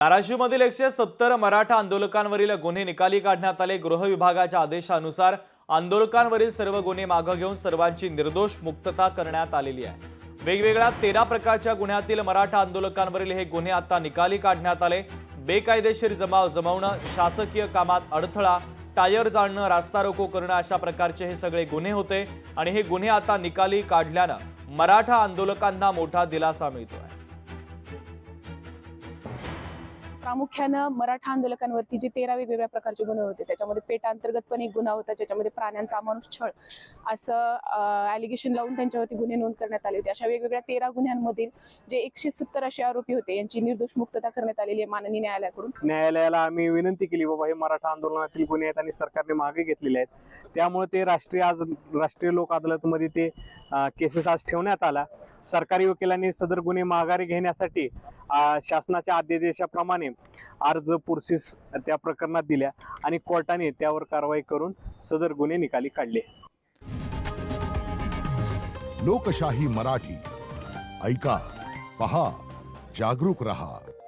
धाराशिवमधील 170 मराठा आंदोलकांवरील गुन्हे निकाली काढण्यात आले। गृह विभागाच्या आदेशानुसार आंदोलकांवरील सर्व गुन्हे मागे घेऊन सर्वांची निर्दोष मुक्तता करण्यात आलेली आहे। वेगवेगळ्या 13 प्रकारच्या गुन्ह्यातील मराठा आंदोलकांवरील हे गुन्हे आता निकाली काढण्यात आले। बेकायदेशीर जमाव जमवणं, शासकीय कामात अडथळा, टायर जाळणं, रास्ता रोको करणं अशा प्रकारचे हे सगळे गुन्हे होते आणि हे गुन्हे आता निकाली काढल्यानं मराठा आंदोलकांना मोठा दिलासा मिळतोय। प्रामुख्याने मराठा आंदोलकांवरती जे 13 वेगवेगळ्या प्रकारचे गुन्हे होते, त्याच्यामध्ये पेटा अंतर्गत पण एक गुन्हा होता, ज्याच्यामध्ये प्राण्यांचा अमानुष छळ असं ॲलिगेशन लावून त्यांच्यावरती गुन्हे नोंद करण्यात आले होते। अशा वेगवेगळ्या 13 गुन्ह्यांमधील जे 170 असे आरोपी होते, यांची निर्दोष मुक्तता करण्यात आलेली आहे माननीय न्यायालयाकडून। न्यायालयाला आम्ही विनंती केली, बाबा हे मराठा आंदोलनातील गुन्हे आहेत आणि सरकारने मागे घेतलेले आहेत, त्यामुळे ते राष्ट्रीय लोक अदालतमध्ये ते केसेस आज ठेवण्यात आला। सरकारी वकिलांनी सदर गुन्हे माघारी घेण्यासाठी शासनाच्या आदेशाप्रमाणे अर्ज पुरसीस त्या प्रकरणात दिल्या आणि कोर्टाने त्यावर कारवाई करून सदर गुन्हे निकाली काढले। लोकशाही मराठी ऐका, पहा, जागरूक रहा।